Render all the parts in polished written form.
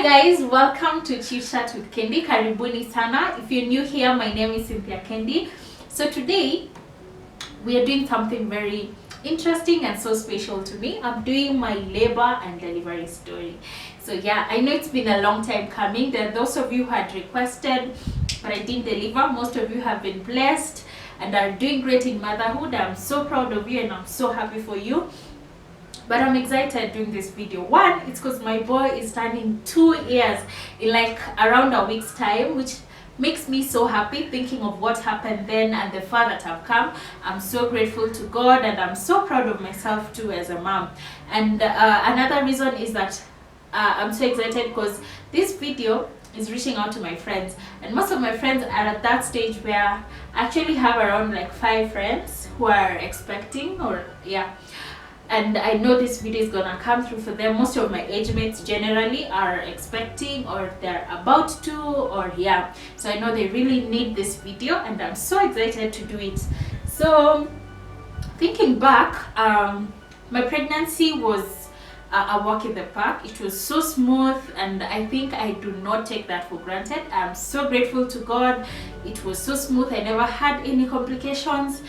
Hi guys, welcome to Chitchat with Kendy. Karibuni sana. If you're new here, my name is Kendy. So today we are doing something very interesting and so special to me. I'm doing my labor and delivery story. So yeah, I know it's been a long time coming. There are those of you who had requested, but I didn't deliver. Most of you have been blessed and are doing great in motherhood. I'm so proud of you and I'm so happy for you. But I'm excited doing this video. One, it's because my boy is turning 2 years in like around a week's time, which makes me so happy thinking of what happened then and the far that I've come. I'm so grateful to God and I'm so proud of myself too as a mom. And another reason is that I'm so excited because this video is reaching out to my friends, and most of my friends are at that stage where I actually have around like 5 friends who are expecting, or yeah. And I know this video is gonna come through for them. Most of my age mates generally are expecting or they're about to, or yeah. So I know they really need this video and I'm so excited to do it. So thinking back, my pregnancy was a walk in the park. It was so smooth and I think I do not take that for granted. I'm so grateful to God. It was so smooth. I never had any complications.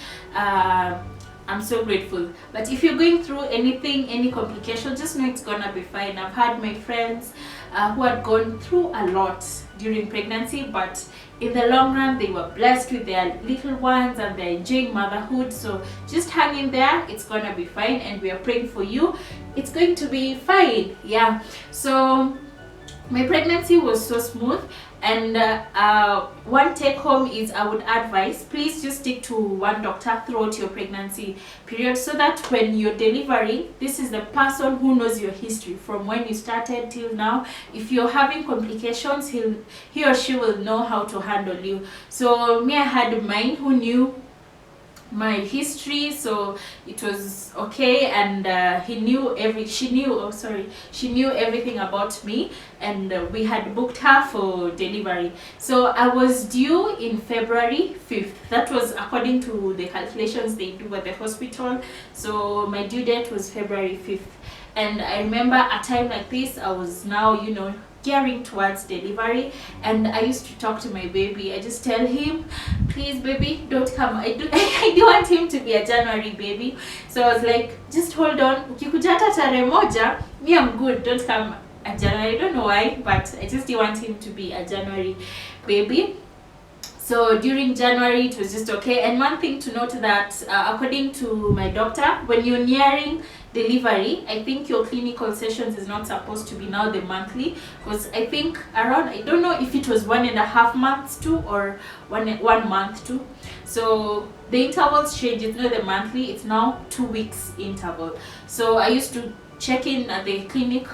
I'm so grateful. But if you're going through anything, any complication, just know it's gonna be fine. I've had my friends who had gone through a lot during pregnancy, but in the long run they were blessed with their little ones and they're enjoying motherhood. So just hang in there, it's gonna be fine, and we are praying for you. It's going to be fine. Yeah. So my pregnancy was so smooth, and one take home is I would advise, please just stick to one doctor throughout your pregnancy period, so that when you're delivering, this is the person who knows your history from when you started till now. If you're having complications, he or she will know how to handle you. So me, I had mine who knew my history, so it was okay, and she knew everything about me, and we had booked her for delivery. So I was due in February 5th. That was according to the calculations they do at the hospital. So my due date was February 5th, and I remember a time like this I was now, you know, gearing towards delivery, and I used to talk to my baby. I just tell him, please baby, don't come. I do want him to be a January baby. So I was like, just hold on, ukikuja hata tarehe moja, me I'm good, don't come a January. I don't know why, but I just want him to be a January baby. So during January it was just okay. And one thing to note that according to my doctor, when you're nearing delivery, I think your clinical sessions is not supposed to be now the monthly, because I think around, I don't know if it was 1.5 months too, or one month too. So the intervals change. It's not the monthly, it's now 2 weeks interval. So I used to check in at the clinic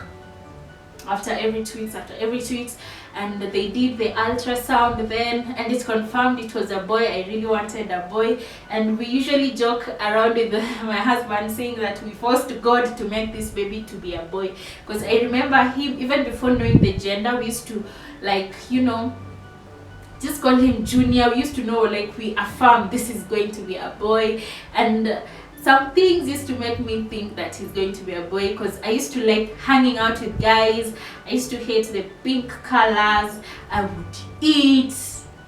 after every 2 weeks, and they did the ultrasound then, and it confirmed it was a boy. I really wanted a boy, and we usually joke around with my husband saying that we forced God to make this baby to be a boy, because I remember him, even before knowing the gender, we used to, like, you know, just call him Junior. We used to know, like, we affirm this is going to be a boy. And some things used to make me think that he's going to be a boy, because I used to like hanging out with guys. I used to hate the pink colors. I would eat.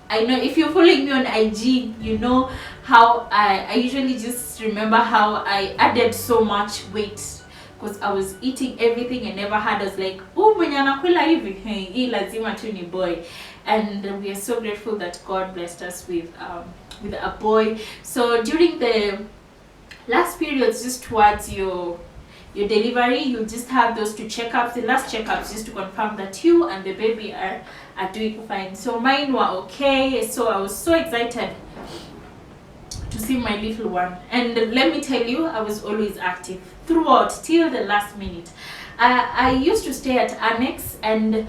I know if you're following me on IG, you know how I usually just remember how I added so much weight because I was eating everything I never had. I was like, oh, mwenye anakula hivi, hii lazima tu ni boy. And we are so grateful that God blessed us with a boy. So during the last periods, just towards your delivery, you just have those 2 checkups, the last checkups, just to confirm that you and the baby are doing fine. So mine were okay, so I was so excited to see my little one. And let me tell you, I was always active throughout till the last minute. I used to stay at Annex, and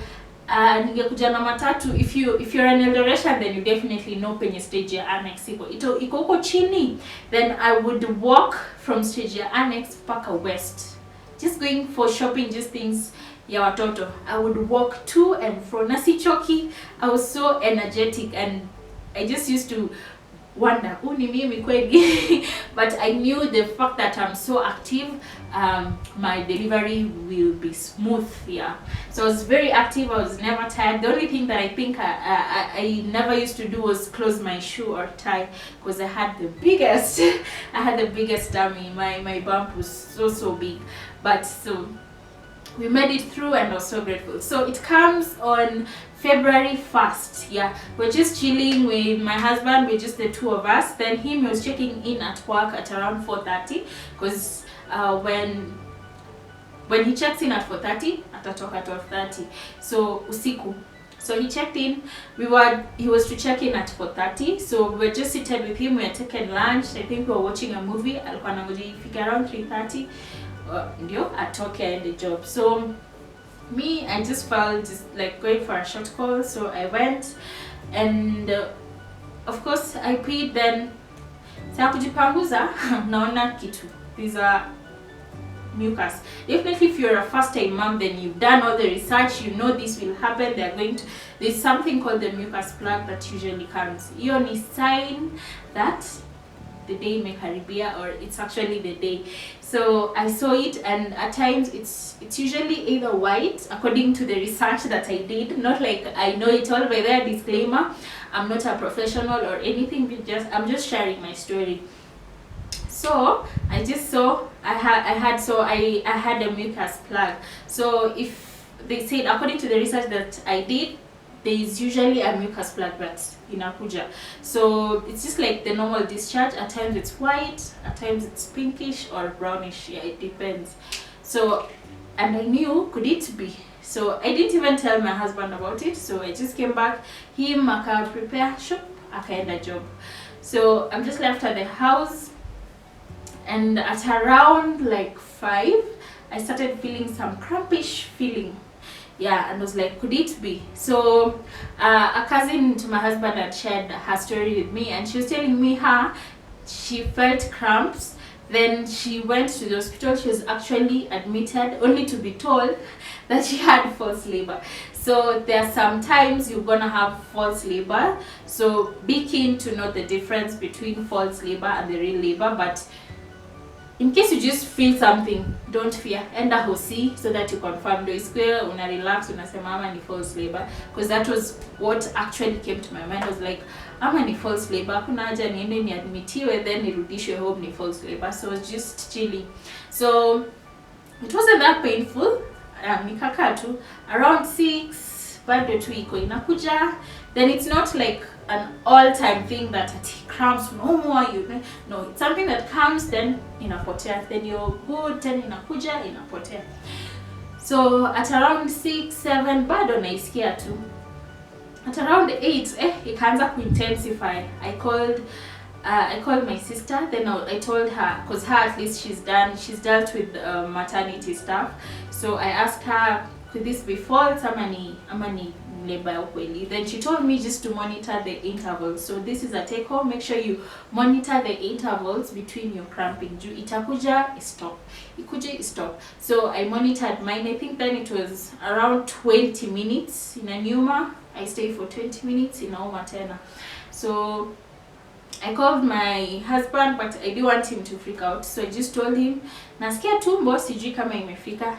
ningekuja na matatu. If you're an Eldoret, then you definitely know penye stage ya Annex iko huko chini. Then I would walk from stage ya Annex paka west, just going for shopping, just things ya watoto. I would walk to and fro, nasi choki. I was so energetic, and I just used to wonder ni mimi kweli. But I knew the fact that I'm so active, my delivery will be smooth. Yeah, so I was very active. I was never tired. The only thing that I think I never used to do was close my shoe or tie, because I had the biggest I had the biggest dummy. My bump was so big. But so we made it through, and I was so grateful. So it comes on February 1st. Yeah, we're just chilling with my husband. We're just the two of us. Then him was checking in at work at around 4:30, because when he checks in at 4:30, atatoka at 12:30. So usiku. So he checked in. He was to check in at 4:30. So we were just seated with him. We had taken lunch. I think we were watching a movie. Alikuwa anangoja ifike around 3:30. Ndio atoke aende job. So me, I just felt just like going for a short call. So I went, and of course I peed. Then saa kujipanguza naona kitu. These are mucus. Definitely, if you're a first-time mom, then you've done all the research, you know this will happen. There's something called the mucus plug that usually comes. Hiyo ni sign that the day imekaribia, or it's actually the day. So I saw it, and at times it's usually either white, according to the research that I did. Not like I know it all. By there, disclaimer, I'm not a professional or anything. I'm just sharing my story. So I just saw I had a mucus plug. So if they said, according to the research that I did, there is usually a mucus plug that's inakuja. So it's just like the normal discharge. At times it's white, at times it's pinkish or brownish. Yeah, it depends. So, and I knew, could it be? So I didn't even tell my husband about it. So I just came back. Him aka prepare shop, akaenda job. So I'm just left at the house. And at around like 5, I started feeling some crampish feeling. Yeah, and I was like, could it be? So a cousin to my husband had shared her story with me, and she was telling me she felt cramps. Then she went to the hospital. She was actually admitted, only to be told that she had false labor. So there are some times you're gonna have false labor. So be keen to know the difference between false labor and the real labor. But in case you just feel something, don't fear. Enda hosi so that you confirm. Do square, una relax, unasema ama ni false labor. Because that was what actually came to my mind. I was like, ama ni false labor, kuna haja niende ni admitiwe, then nirudishwe home ni false labor. So I was just chilling. So it wasn't that painful. Nikakaa tu around 6, bado tu iko inakuja. Then it's not like an all-time thing that it cramps no more. No, it's something that comes, then inapotea, then you're good, then inakuja, inapotea. So at around 6, 7, bado naisikia tu. At around 8, ikaanza kuintensify. I called my sister. Then I told her, because her at least she's dealt with maternity stuff. So I asked her, could this be false? Ama ni labor ukweli? Then she told me just to monitor the intervals. So this is a take home. Make sure you monitor the intervals between your cramping. Itakuja, stop. Ikuja, stop. So I monitored mine. I think then it was around 20 minutes in a nyuma. I stayed for 20 minutes in Auma tena. So I called my husband, but I didn't want him to freak out. So I just told him, nasikia tumbo, sijui kama imefika,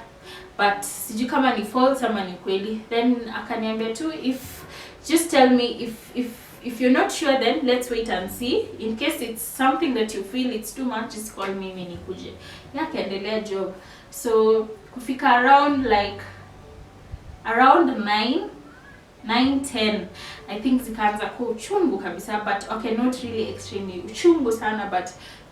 but sijui kama ni false ama ni kweli. Then akaniambia tu, just tell me if you're not sure, then let's wait and see. In case it's something that you feel it's too much, just call me nikuje. Yeah, kaendelea job. So kufika around 9:10, I think zikaanza kuwa uchungu kabisa, but okay, not really extremely uchungu sana, but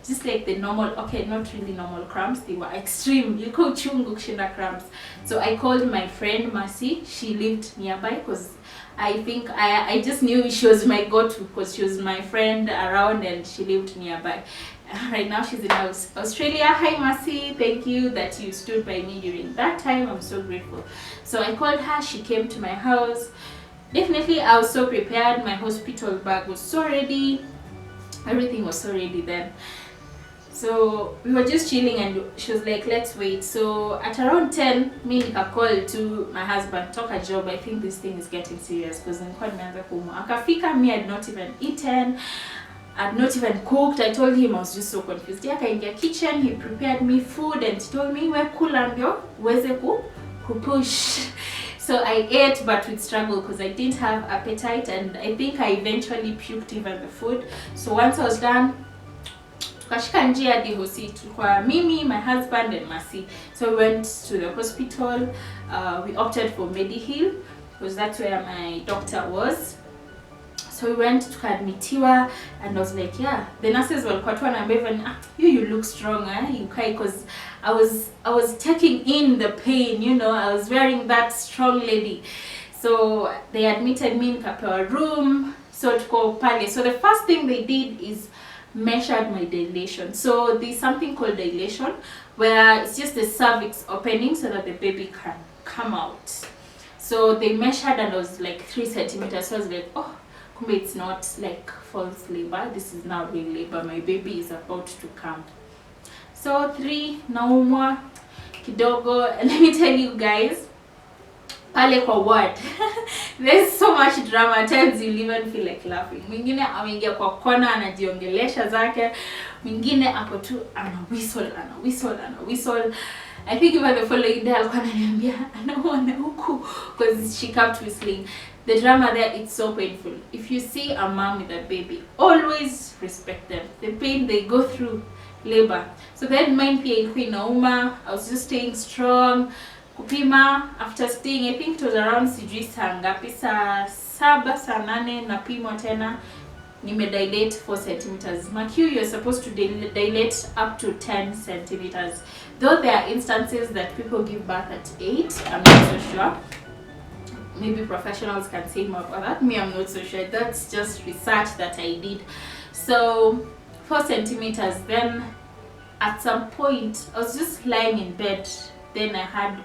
just like the normal, okay, not really normal cramps, they were extreme. You call uchungu kushinda cramps. So I called my friend Mercy. She lived nearby, because I think I just knew she was my go-to, because she was my friend around and she lived nearby. Right now she's in Australia. Hi Mercy, thank you that you stood by me during that time. I'm so grateful. So I called her. She came to my house. Definitely I was so prepared. My hospital bag was so ready. Everything was so ready then. So we were just chilling, and she was like, let's wait. So at around 10, me nika call to my husband, talk a job. I think this thing is getting serious, because nilikuwa nimeanza kuumwa. Akafika, me had not even eaten. I'd not even cooked. I told him I was just so confused. Yeah, in the kitchen, he prepared me food and told me we're cool and yo, weze ku push. So I ate, but with struggle because I didn't have appetite, and I think I eventually puked even the food. So once I was done, tukashika njia hadi hosi, tulikuwa mimi, my husband and Masi. So we went to the hospital. We opted for Medihill because that's where my doctor was. So we went to admitiwa, and I was like, yeah, the nurses were quite one, and even you look strong, you cry, because I was taking in the pain, you know, I was wearing that strong lady. So they admitted me in a room, so to go pale. So the first thing they did is measured my dilation. So there's something called dilation, where it's just the cervix opening so that the baby can come out. So they measured, and I was like 3 centimeters. So I was like, oh, it's not like false labor, this is now real labor, my baby is about to come. So 3 naumwa kidogo. Let me tell you guys, pale kwa ward there's so much drama, at times you'll even feel like laughing. Mwingine ameingia kwa kona anajiongelesha zake, mwingine ako tu ana whistle. I think even the following day alikuwa ananiambia anaona huku because she kept whistling. The drama there, it's so painful. If you see a mom with a baby, always respect them. The pain they go through, labor. So then mine pia ilikuwa inauma. I was just staying strong. Kupima, after staying, I think it was around sijui saa ngapi, saa 7, saa 8, napimwa tena. Dilate 4 centimeters. Macu, you're supposed to dilate up to 10 centimeters. Though there are instances that people give birth at 8, I'm not so sure. Maybe professionals can say more about that. Me, I'm not so sure. That's just research that I did. So 4 centimeters. Then at some point, I was just lying in bed. Then I had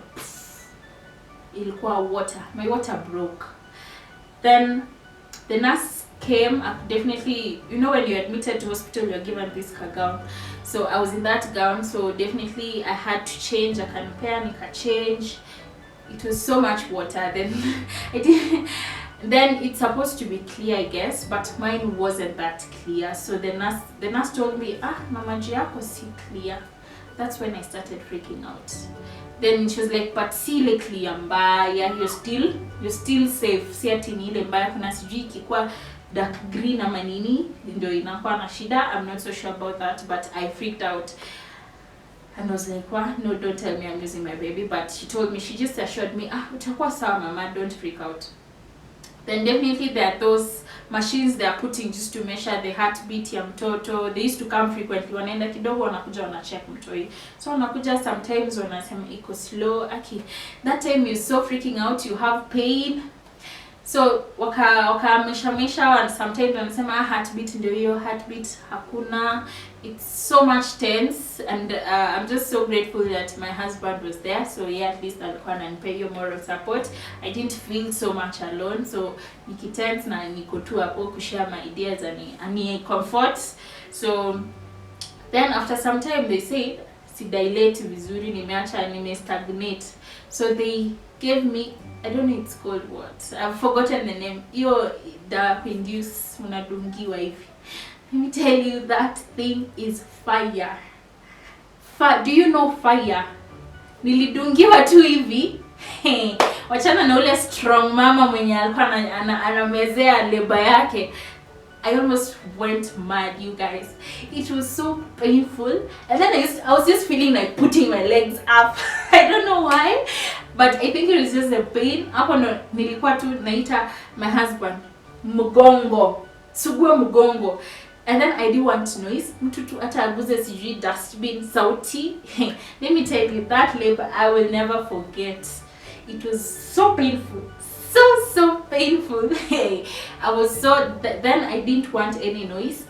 ilikuwa water. My water broke. Then the nurse came. Definitely, you know, when you're admitted to hospital, you're given this gown. So I was in that gown. So definitely, I had to change. I can pair, nika change. It was so much water. Then I did. Then it's supposed to be clear, I guess, but mine wasn't that clear. So the nurse told me, mama yako si clear. That's when I started freaking out. Then she was like, but si ile clear mbaya, you're still safe. Si ati ni ile mbaya, kuna sijui ikikuwa dark green ama nini ndio inakuwa na shida. I'm not so sure about that, but I freaked out. And I was like, no, don't tell me I'm losing my baby. But she told me, she just assured me, utakuwa sawa mama, don't freak out. Then definitely there are those machines they are putting just to measure the heartbeat ya mtoto. They used to come frequently. Wanaenda kidogo wanakuja wanacheck mtoi. So wanakuja sometimes wanasema iko slow. Okay, that time you're so freaking out, you have pain. So waka mesha and sometimes wanasema heartbeat ndio hiyo, heartbeat hakuna. It's so much tense, and I'm just so grateful that my husband was there. So yeah, at least alikuwa ananipa hiyo moral support. I didn't feel so much alone. So nikitense na niko tu hapo kushare my ideas and comfort. So then after some time they said si dilate vizuri, nime stagnate. So they gave me, I don't know it's called what, I've forgotten the name. Iyo da induce unadungiwa hivi. Let me tell you, that thing is fire. Do you know fire? Nilidungiwa tu hivi. Wachana na ule strong mama mwenye alikuwa anamezea labor yake. I almost went mad, you guys. It was so painful. And then I was just feeling like putting my legs up. I don't know why, but I think it was just the pain. Hapo ndo nilikuwa tu naita my husband mgongo, sugua mgongo. And then I didn't want noise. Mtutu ata aguze sijui dustbin sauti. Let me tell you, that labor I will never forget. It was so painful. So painful. I was so then I didn't want any noise.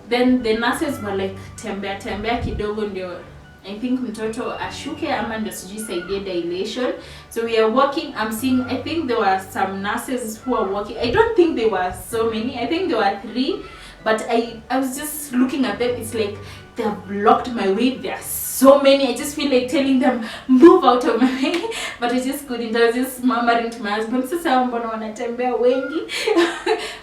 Then the nurses were like tembea kidogo ndio I think mtoto ashuke ama ndio sijui saidie dilation. So we are walking. I'm seeing, I think there were some nurses who are walking. I don't think there were so many. I think there were 3, but I was just looking at them. It's like they have blocked my way. They are so many. I just feel like telling them, move out of my way, but I just couldn't. I was just murmuring to my husband, sasa mbona wanatembea wengi?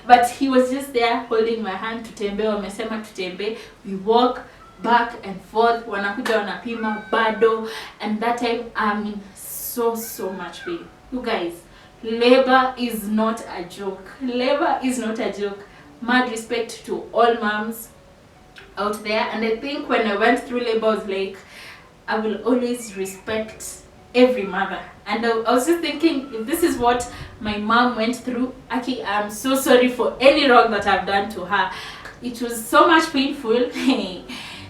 But he was just there holding my hand. Tutembee, wamesema tutembee. We walk back and forth, wanakuja wanapima bado, and that time I'm in so much pain. You guys, labor is not a joke. Labor is not a joke. Mad respect to all moms out there, and I think when I went through labor, I was like, I will always respect every mother. And I was just thinking, if this is what my mom went through, Aki, I'm so sorry for any wrong that I've done to her. It was so much painful.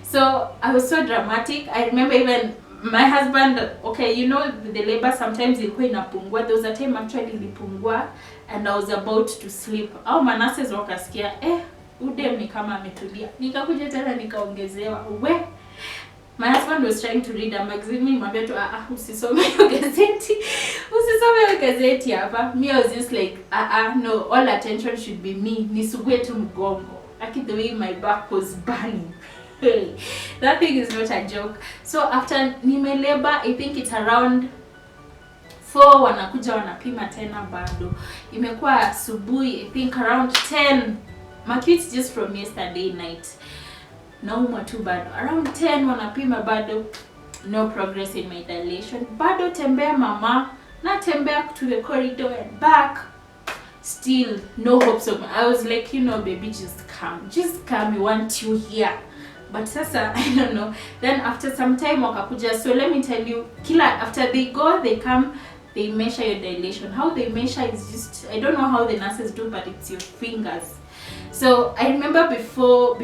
So I was so dramatic. I remember even my husband, okay, you know, the labor sometimes ilikuwa inapungua. There was a time actually ilipungua and I was about to sleep. Au manases wakasikia, udem ni kama ametulia. Nikakuja tena nikaongezewa. My husband was trying to read a magazine. Nimwambia tu usisome hiyo gazeti. Usisome hiyo gazeti hapa. Me, I was just like, no, all attention should be me. Nisugue tu mgongo. Like the way my back was burning. That thing is not a joke. So after nimeleba, I think it's around 4 wanakuja wanapima tena bado. Imekuwa asubuhi, I think around 10. My kids just from yesterday night. Naumwa tu bado. Around 10 wanapima bado. No progress in my dilation. Bado tembea mama. Na tembea to the corridor and back. Still no hopes of. I was like, you know, baby, just come. Just come. We want you here. But sasa, I don't know. Then after some time wakakuja. So let me tell you, after they go, they come, they measure your dilation. How they measure is just, I don't know how the nurses do, but it's your fingers. So I remember before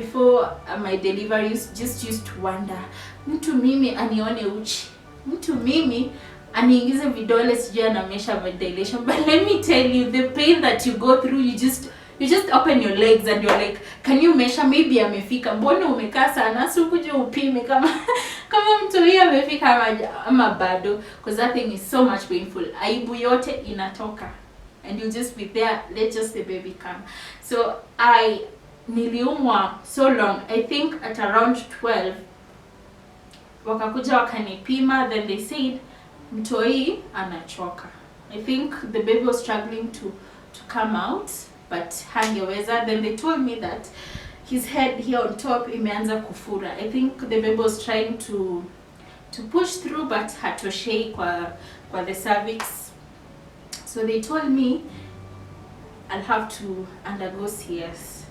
my delivery, just used to wonder, mtu mimi anione uchi, mtu mimi aniingize vidole sijui na measure my dilation. But let me tell you, the pain that you go through, you just open your legs and you're like, can you measure? Maybe amefika, mbona umekaa sana, si ukuje upime kama mtu huyo amefika ama bado, because that thing is so much painful. Aibu yote inatoka and you just be there, let just the baby come. So niliumwa so long. I think at around 12 wakakuja wakanipima, then they said mtoi anachoka. I think the baby was struggling to come out, but hangeweza. Then they told me that his head here on top imeanza kufura. I think the baby was trying to push through, but hatoshei kwa the cervix. So they told me I'll have to undergo CS.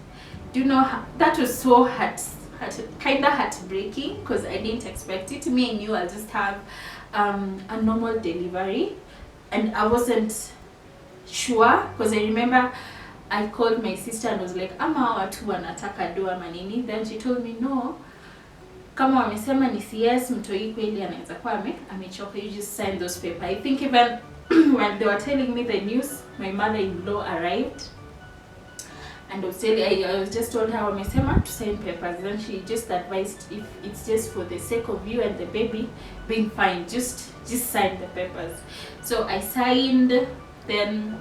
Do you know, that was so kind of heartbreaking, because I didn't expect it. Me and you, I'll just have a normal delivery, and I wasn't sure, because I remember I called my sister and was like, ama watu wanataka do ama nini. Then she told me, no, kama wamesema ni CS, mtoi kweli anaweza kuwa amechoka, you just sign those papers. I think even when they were telling me the news, my mother-in-law arrived, and I was just told her wamesema to sign papers. Then she just advised, if it's just for the sake of you and the baby being fine, just sign the papers. So I signed. Then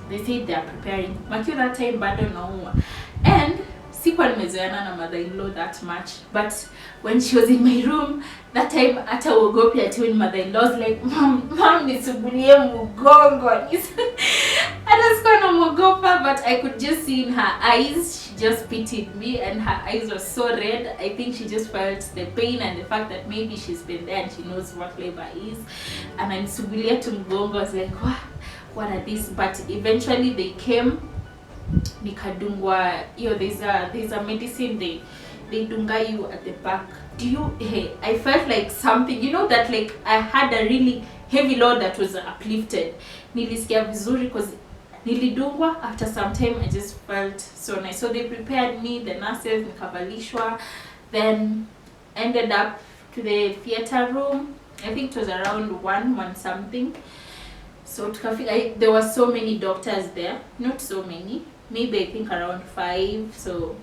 they said they are preparing. Makio that time bado naumwa, and sikuwa nimezoeana na mother-in-law that much, but when she was in my room that time, hata uogopi ati when mother-in-law was like, mom nisugulie mgongo. Hata sikuwa namuogopa, but I could just see in her eyes, she just pitied me, and her eyes were so red. I think she just felt the pain and the fact that maybe she's been there and she knows what labor is. And I nisugulia tu mgongo. I was like, what are these? But eventually they came. Nikadungwa, there's a medicine they dunga you at the back. I felt like something, you know, that like I had a really heavy load that was uplifted. Nilisikia vizuri because nilidungwa. After some time I just felt so nice. So they prepared me, the nurses, nikavalishwa, then ended up to the theater room. I think it was around 1 something. So there were so many doctors there, not so many, maybe I think around 5. So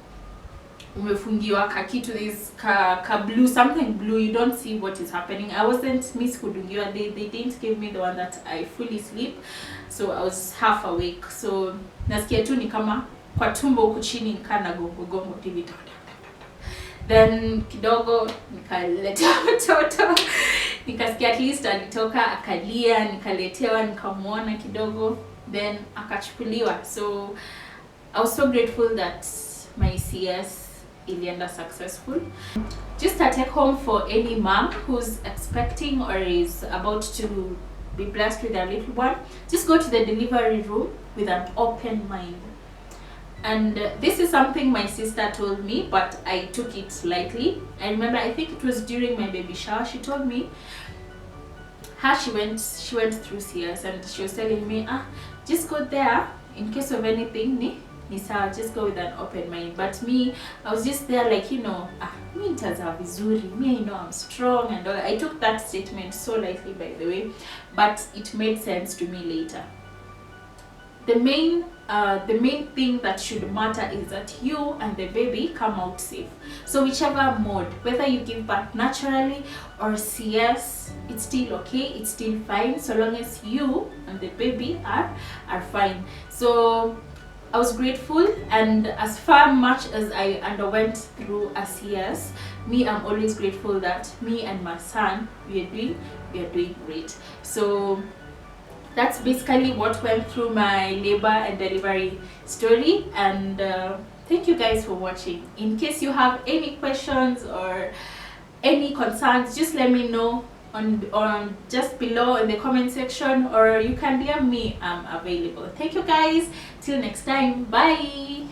umefungiwa kakitu, this ka blue, something blue, you don't see what is happening. I wasn't miss kudungiwa, they didn't give me the one that I fully sleep, so I was half awake. So nasikia tu ni kama kwa tumbo huku chini nikana gongo TV. then kidogo nikaleta mtoto, nikasikia at least alitoka akalia, nikaletewa, nikamwona kidogo, then akachukuliwa. So I was so grateful that my CS ilienda successful. Just a take home for any mom who's expecting or is about to be blessed with a little one. Just go to the delivery room with an open mind. And this is something my sister told me, but I took it lightly. I remember, I think it was during my baby shower, she told me she went through CS, and she was telling me, just go there in case of anything, ni sawa, just go with an open mind. But me, I was just there like, me nitaza vizuri, me, I'm strong and all. I took that statement so lightly, by the way, but it made sense to me later. The main thing that should matter is that you and the baby come out safe. So whichever mode, whether you give birth naturally or CS, it's still okay, it's still fine, so long as you and the baby are fine. So I was grateful, and as far much as I underwent through a CS, I'm always grateful that me and my son, we are doing great. So that's basically what went through my labor and delivery story, and thank you guys for watching. In case you have any questions or any concerns, just let me know on just below in the comment section, or you can DM me. I'm available. Thank you guys, till next time, bye.